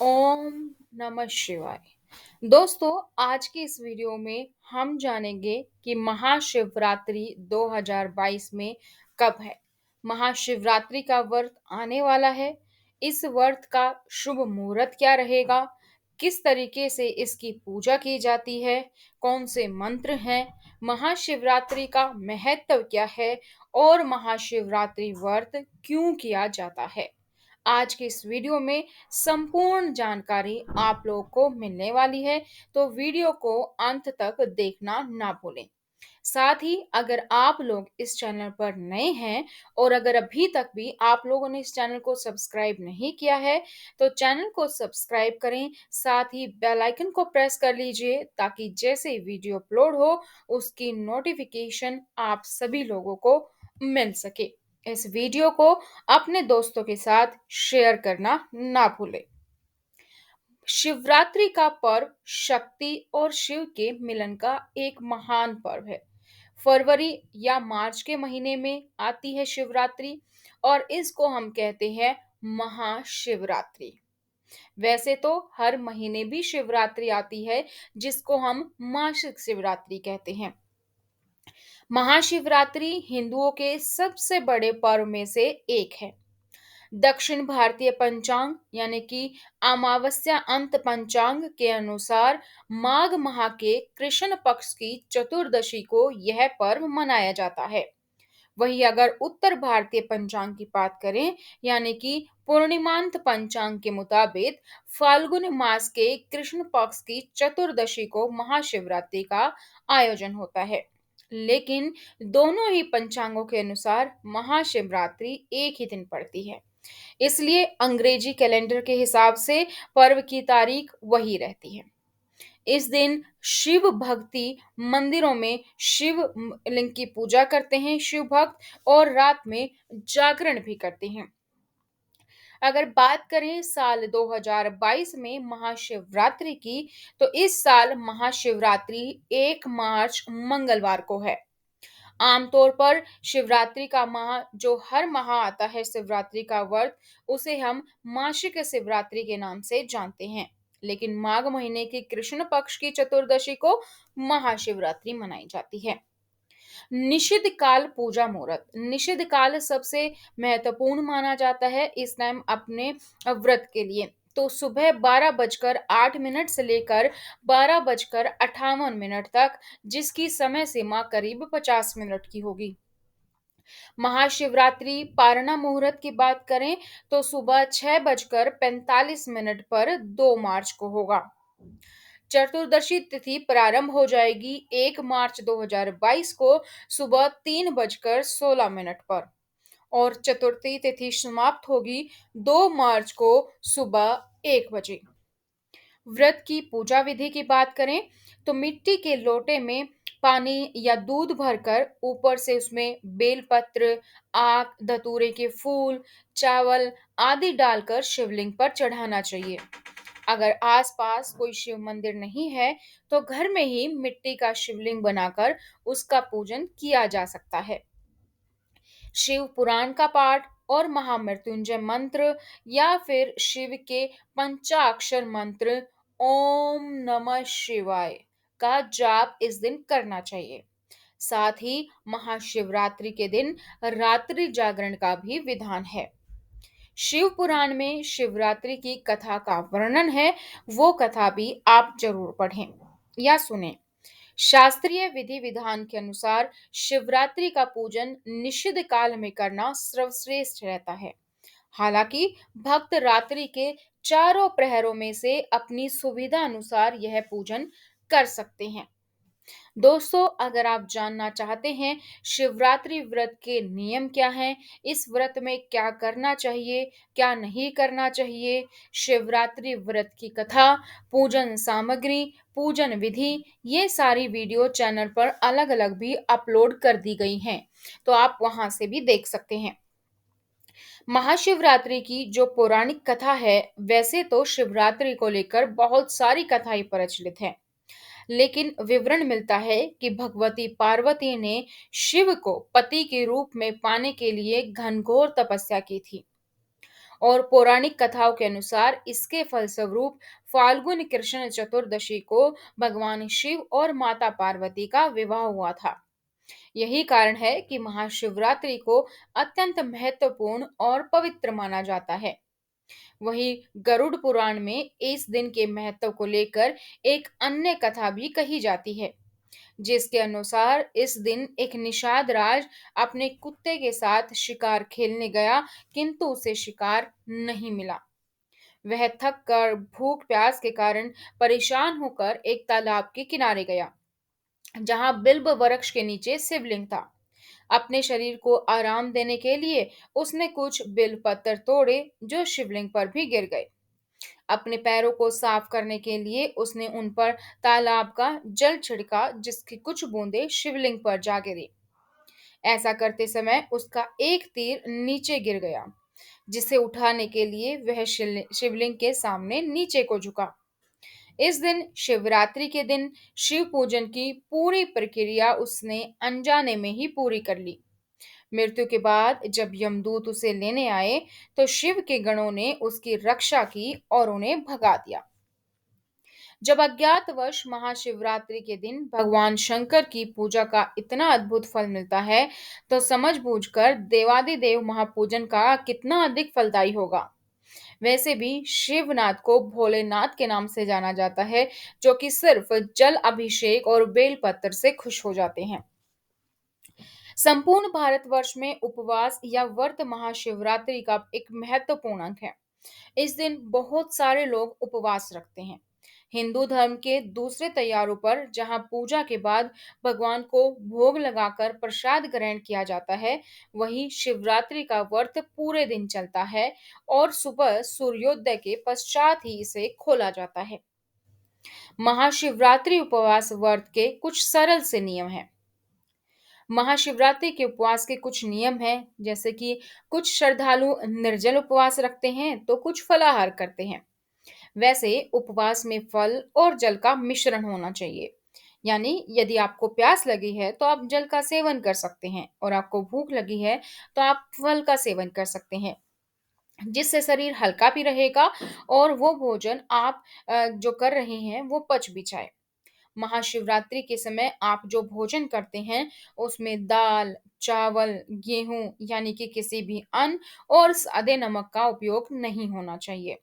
ओम नमः शिवाय। दोस्तों, आज की इस वीडियो में हम जानेंगे कि महाशिवरात्रि 2022 में कब है। महाशिवरात्रि का व्रत आने वाला है। इस व्रत का शुभ मुहूर्त क्या रहेगा, किस तरीके से इसकी पूजा की जाती है, कौन से मंत्र हैं, महाशिवरात्रि का महत्व क्या है और महाशिवरात्रि व्रत क्यों किया जाता है। आज के इस वीडियो में संपूर्ण जानकारी आप लोगों को मिलने वाली है, तो वीडियो को अंत तक देखना ना भूलें। साथ ही अगर आप लोग इस चैनल पर नए हैं और अगर अभी तक भी आप लोगों ने इस चैनल को सब्सक्राइब नहीं किया है, तो चैनल को सब्सक्राइब करें। साथ ही बेल आइकन को प्रेस कर लीजिए ताकि जैसे ही वीडियो अपलोड हो उसकी नोटिफिकेशन आप सभी लोगों को मिल सके। इस वीडियो को अपने दोस्तों के साथ शेयर करना ना भूलें। शिवरात्रि का पर्व शक्ति और शिव के मिलन का एक महान पर्व है। फरवरी या मार्च के महीने में आती है शिवरात्रि और इसको हम कहते हैं महाशिवरात्रि। वैसे तो हर महीने भी शिवरात्रि आती है जिसको हम मासिक शिवरात्रि कहते हैं। महाशिवरात्रि हिंदुओं के सबसे बड़े पर्व में से एक है। दक्षिण भारतीय पंचांग यानी कि अमावस्या अंत पंचांग के अनुसार माघ माह के कृष्ण पक्ष की चतुर्दशी को यह पर्व मनाया जाता है। वहीं अगर उत्तर भारतीय पंचांग की बात करें यानी कि पूर्णिमांत पंचांग के मुताबिक फाल्गुन मास के कृष्ण पक्ष की चतुर्दशी को महाशिवरात्रि का आयोजन होता है। लेकिन दोनों ही पंचांगों के अनुसार महाशिवरात्रि एक ही दिन पड़ती है, इसलिए अंग्रेजी कैलेंडर के हिसाब से पर्व की तारीख वही रहती है। इस दिन शिव भक्ति मंदिरों में शिव लिंग की पूजा करते हैं शिव भक्त, और रात में जागरण भी करते हैं। अगर बात करें साल 2022 में महाशिवरात्रि की, तो इस साल महाशिवरात्रि 1 मार्च मंगलवार को है। आमतौर पर शिवरात्रि का माह जो हर माह आता है शिवरात्रि का व्रत, उसे हम मासिक शिवरात्रि के नाम से जानते हैं। लेकिन माघ महीने की कृष्ण पक्ष की चतुर्दशी को महाशिवरात्रि मनाई जाती है। निषिद्ध काल पूजा मुहूर्त। निषिद्ध काल सबसे महत्वपूर्ण माना जाता है इस टाइम अपने व्रत के लिए। तो सुबह 12:08 से लेकर 12:58 तक, जिसकी समय सीमा करीब 50 मिनट की होगी। महाशिवरात्रि पारणा मुहूर्त की बात करें तो सुबह 6:45 पर 2 मार्च को होगा। चतुर्दशी तिथि प्रारंभ हो जाएगी 1 मार्च 2022 को सुबह 3:16 पर और चतुर्थी तिथि समाप्त होगी 2 मार्च को सुबह 1 बजे। व्रत की पूजा विधि की बात करें तो मिट्टी के लोटे में पानी या दूध भरकर ऊपर से उसमें बेलपत्र, आक, धतूरे के फूल, चावल आदि डालकर शिवलिंग पर चढ़ाना चाहिए। अगर आसपास कोई शिव मंदिर नहीं है, तो घर में ही मिट्टी का शिवलिंग बनाकर उसका पूजन किया जा सकता है। शिव पुराण का पाठ और महामृत्युंजय मंत्र या फिर शिव के पंचाक्षर मंत्र ओम नमः शिवाय का जाप इस दिन करना चाहिए। साथ ही महाशिवरात्रि के दिन रात्रि जागरण का भी विधान है। शिव पुराण में शिवरात्रि की कथा का वर्णन है, वो कथा भी आप जरूर पढ़ें या सुनें। शास्त्रीय विधि विधान के अनुसार शिवरात्रि का पूजन निषिद्ध काल में करना सर्वश्रेष्ठ रहता है। हालांकि भक्त रात्रि के चारों प्रहरों में से अपनी सुविधा अनुसार यह पूजन कर सकते हैं। दोस्तों, अगर आप जानना चाहते हैं शिवरात्रि व्रत के नियम क्या हैं, इस व्रत में क्या करना चाहिए, क्या नहीं करना चाहिए, शिवरात्रि व्रत की कथा, पूजन सामग्री, पूजन विधि, ये सारी वीडियो चैनल पर अलग-अलग भी अपलोड कर दी गई हैं, तो आप वहां से भी देख सकते हैं। महाशिवरात्रि की जो पौराणिक कथा है, वैसे तो शिवरात्रि को लेकर बहुत सारी कथाएं प्रचलित हैं, लेकिन विवरण मिलता है कि भगवती पार्वती ने शिव को पति के रूप में पाने के लिए घनघोर तपस्या की थी। और पौराणिक कथाओं के अनुसार इसके फलस्वरूप फाल्गुन कृष्ण चतुर्दशी को भगवान शिव और माता पार्वती का विवाह हुआ था। यही कारण है कि महाशिवरात्रि को अत्यंत महत्वपूर्ण और पवित्र माना जाता है। वहीं गरुड़ पुराण में इस दिन के महत्व को लेकर एक अन्य कथा भी कही जाती है, जिसके अनुसार इस दिन एक निषाद राज अपने कुत्ते के साथ शिकार खेलने गया, किंतु उसे शिकार नहीं मिला। वह थक कर भूख प्यास के कारण परेशान होकर एक तालाब के किनारे गया, जहां बिल्व वृक्ष के नीचे शिवलिंग था। अपने शरीर को आराम देने के लिए उसने कुछ बिल पत्थर तोड़े जो शिवलिंग पर भी गिर गए। अपने पैरों को साफ करने के लिए उसने उन पर तालाब का जल छिड़का, जिसकी कुछ बूंदें शिवलिंग पर जा गिरी। ऐसा करते समय उसका एक तीर नीचे गिर गया, जिसे उठाने के लिए वह शिवलिंग के सामने नीचे को झुका। इस दिन शिवरात्रि के दिन शिव पूजन की पूरी प्रक्रिया उसने अनजाने में ही पूरी कर ली। मृत्यु के बाद जब यमदूत उसे लेने आए, तो शिव के गणों ने उसकी रक्षा की और उन्हें भगा दिया। जब अज्ञातवश महाशिवरात्रि के दिन भगवान शंकर की पूजा का इतना अद्भुत फल मिलता है, तो समझ बूझकर देवादिदेव महापूजन का कितना अधिक फलदायी होगा। वैसे भी शिवनाथ को भोलेनाथ के नाम से जाना जाता है, जो कि सिर्फ जल अभिषेक और बेलपत्र से खुश हो जाते हैं। संपूर्ण भारतवर्ष में उपवास या व्रत महाशिवरात्रि का एक महत्वपूर्ण अंग है। इस दिन बहुत सारे लोग उपवास रखते हैं। हिंदू धर्म के दूसरे त्योहारों पर जहां पूजा के बाद भगवान को भोग लगाकर प्रसाद ग्रहण किया जाता है, वहीं शिवरात्रि का व्रत पूरे दिन चलता है और सुबह सूर्योदय के पश्चात ही इसे खोला जाता है। महाशिवरात्रि उपवास व्रत के कुछ सरल से नियम हैं। महाशिवरात्रि के उपवास के कुछ नियम हैं, जैसे कि कुछ श्रद्धालु निर्जल उपवास रखते हैं तो कुछ फलाहार करते हैं। वैसे उपवास में फल और जल का मिश्रण होना चाहिए। यानी यदि आपको प्यास लगी है तो आप जल का सेवन कर सकते हैं, और आपको भूख लगी है तो आप फल का सेवन कर सकते हैं, जिससे शरीर हल्का भी रहेगा और वो भोजन आप जो कर रहे हैं वो पच भी जाए। महाशिवरात्रि के समय आप जो भोजन करते हैं उसमें दाल, चावल, गेहूं यानी कि किसी भी अन्न और सादे नमक का उपयोग नहीं होना चाहिए।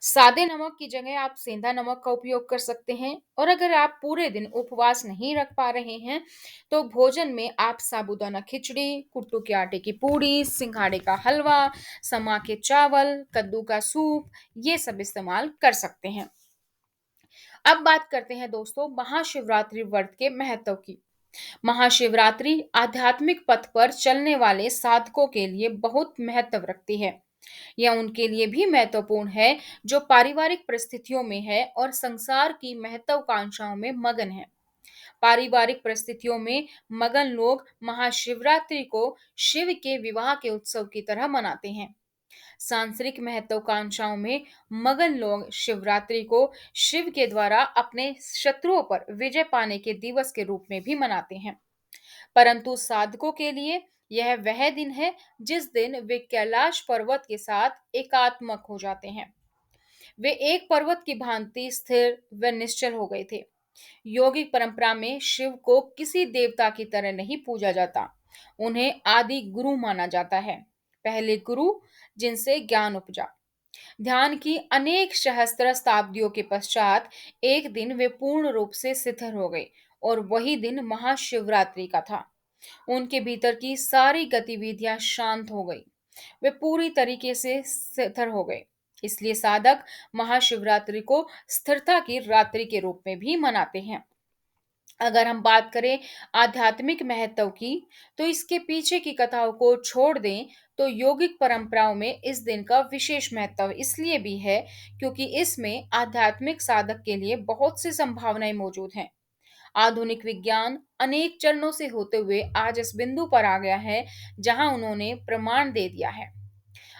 सादे नमक की जगह आप सेंधा नमक का उपयोग कर सकते हैं, और अगर आप पूरे दिन उपवास नहीं रख पा रहे हैं तो भोजन में आप साबूदाना खिचड़ी, कुट्टू के आटे की पूड़ी, सिंघाड़े का हलवा, समा के चावल, कद्दू का सूप, ये सब इस्तेमाल कर सकते हैं। अब बात करते हैं दोस्तों महाशिवरात्रि व्रत के महत्व की। महाशिवरात्रि आध्यात्मिक पथ पर चलने वाले साधकों के लिए बहुत महत्व रखती है। यह उनके लिए भी महत्वपूर्ण है जो पारिवारिक परिस्थितियों में है और संसार की महत्वाकांक्षाओं में मगन है। पारिवारिक परिस्थितियों में मगन लोग महाशिवरात्रि को शिव के विवाह के उत्सव की तरह मनाते हैं। सांसारिक महत्वाकांक्षाओं में मगन लोग शिवरात्रि को शिव के द्वारा अपने शत्रुओं पर विजय पाने के दिवस के रूप में भी मनाते हैं। परंतु साधकों के लिए यह वह दिन है जिस दिन वे कैलाश पर्वत के साथ एकात्मक हो जाते हैं। वे एक पर्वत की भांति स्थिर व निश्चल हो गए थे। योगिक परंपरा में शिव को किसी देवता की तरह नहीं पूजा जाता। उन्हें आदि गुरु माना जाता है, पहले गुरु जिनसे ज्ञान उपजा। ध्यान की अनेक सहस्त्र शताब्दियों के पश्चात एक दिन वे पूर्ण रूप से शिथिल हो गए, और वही दिन महाशिवरात्रि का था। उनके भीतर की सारी गतिविधियां शांत हो गई, वे पूरी तरीके से स्थिर हो गए। इसलिए साधक महाशिवरात्रि को स्थिरता की रात्रि के रूप में भी मनाते हैं। अगर हम बात करें आध्यात्मिक महत्व की, तो इसके पीछे की कथाओं को छोड़ दें तो योगिक परंपराओं में इस दिन का विशेष महत्व इसलिए भी है क्योंकि इसमें आध्यात्मिक साधक के लिए बहुत सी संभावनाएं मौजूद हैं। आधुनिक विज्ञान अनेक चरणों से होते हुए आज इस बिंदु पर आ गया है जहां उन्होंने प्रमाण दे दिया है।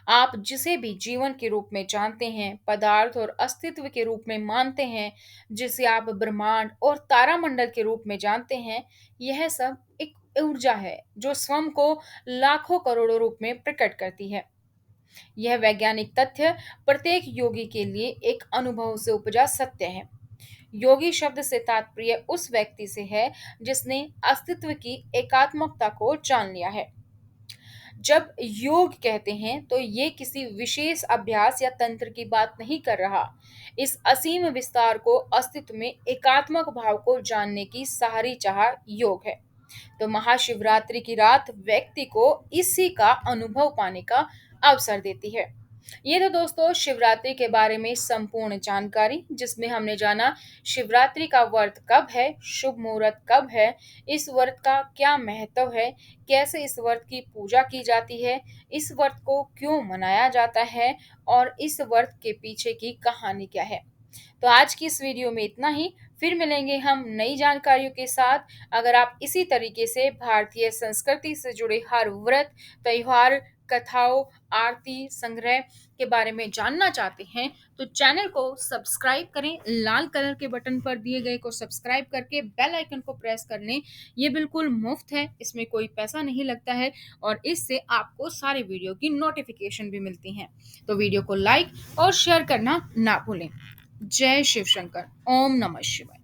आप जिसे भी जीवन के रूप में जानते हैं, पदार्थ और अस्तित्व के रूप में मानते हैं, जिसे आप ब्रह्मांड और तारामंडल के रूप में जानते हैं, यह सब एक ऊर्जा है जो स्वयं को लाखों करोड़ों रूप में प्रकट करती है। यह वैज्ञानिक तथ्य प्रत्येक योगी के लिए एक अनुभव से उपजा सत्य है। योगी शब्द से तात्पर्य उस व्यक्ति से है जिसने अस्तित्व की एकात्मकता को जान लिया है। जब योग कहते हैं तो ये किसी विशेष अभ्यास या तंत्र की बात नहीं कर रहा। इस असीम विस्तार को अस्तित्व में एकात्मक भाव को जानने की सारी चाह योग है। तो महाशिवरात्रि की रात व्यक्ति को इसी का अनुभव पाने का अवसर देती है। ये तो दोस्तों शिवरात्रि के बारे में संपूर्ण जानकारी, जिसमें हमने जाना शिवरात्रि का व्रत कब है, शुभ मुहूर्त कब है, इस व्रत का क्या महत्व है, कैसे इस व्रत की पूजा की जाती है, इस व्रत को क्यों मनाया जाता है और इस व्रत के पीछे की कहानी क्या है। तो आज की इस वीडियो में इतना ही। फिर मिलेंगे हम नई जानकारियों के साथ। अगर आप इसी तरीके से भारतीय संस्कृति से जुड़े हर व्रत, त्योहार, कथाओं, आरती, संग्रह के बारे में जानना चाहते हैं तो चैनल को सब्सक्राइब करें। लाल कलर के बटन पर दिए गए को सब्सक्राइब करके बेल आइकन को प्रेस कर लें। ये बिल्कुल मुफ्त है, इसमें कोई पैसा नहीं लगता है और इससे आपको सारे वीडियो की नोटिफिकेशन भी मिलती हैं। तो वीडियो को लाइक और शेयर करना ना भूलें। जय शिव शंकर। ओम नमः शिवाय।